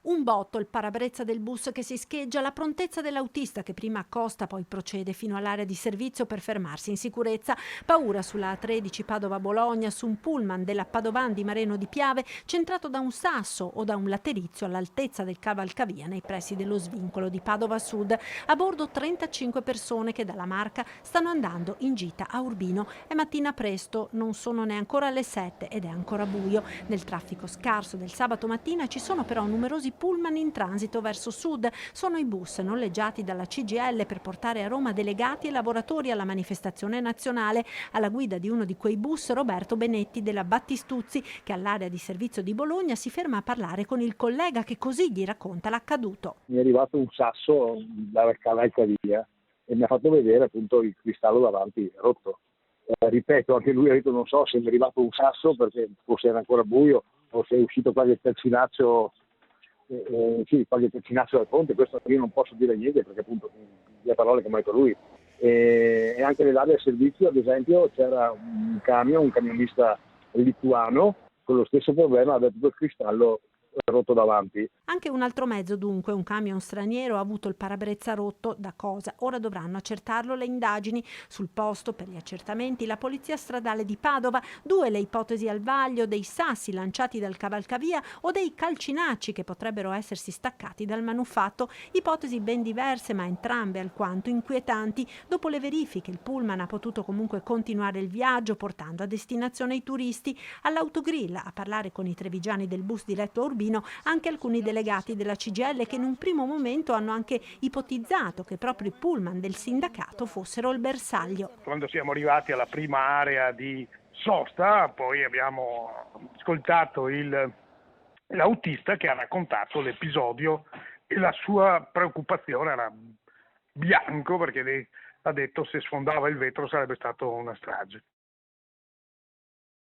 Un botto, il parabrezza del bus che si scheggia, la prontezza dell'autista che prima accosta poi procede fino all'area di servizio per fermarsi in sicurezza. Paura sulla A13 Padova-Bologna, su un pullman della Padovan di Mareno di Piave centrato da un sasso o da un laterizio all'altezza del cavalcavia nei pressi dello svincolo di Padova Sud. A bordo 35 persone che dalla Marca stanno andando in gita a Urbino. È mattina presto, non sono neanche ancora le 7 ed è ancora buio. Nel traffico scarso del sabato mattina ci sono però numerosi pullman in transito verso sud. Sono i bus noleggiati dalla CGIL per portare a Roma delegati e lavoratori alla manifestazione nazionale. Alla guida di uno di quei bus Roberto Benetti della Battistuzzi, che all'area di servizio di Bologna si ferma a parlare con il collega che così gli racconta l'accaduto. Mi è arrivato un sasso dalla cavalcavia e mi ha fatto vedere appunto il cristallo davanti rotto. Ripeto, anche lui ha detto non so se mi è arrivato un sasso perché forse era ancora buio o se è uscito qualche terzinaccio, qualche terzinaccio dal ponte. Questo io non posso dire niente perché appunto le parole che mi ha detto lui. E anche nell'area del servizio, ad esempio, c'era un camionista lituano con lo stesso problema, aveva tutto il cristallo rotto davanti. Anche un altro mezzo, dunque, un camion straniero, ha avuto il parabrezza rotto. Da cosa? Ora dovranno accertarlo le indagini. Sul posto, per gli accertamenti, la polizia stradale di Padova. 2 le ipotesi al vaglio: dei sassi lanciati dal cavalcavia o dei calcinacci che potrebbero essersi staccati dal manufatto. Ipotesi ben diverse, ma entrambe alquanto inquietanti. Dopo le verifiche, il pullman ha potuto comunque continuare il viaggio, portando a destinazione i turisti. All'autogrill, a parlare con i trevigiani del bus diretto a Urbino, anche alcuni delegati della CGIL, che in un primo momento hanno anche ipotizzato che proprio i pullman del sindacato fossero il bersaglio. Quando siamo arrivati alla prima area di sosta, poi abbiamo ascoltato l'autista che ha raccontato l'episodio e la sua preoccupazione era bianco perché ha detto se sfondava il vetro sarebbe stata una strage.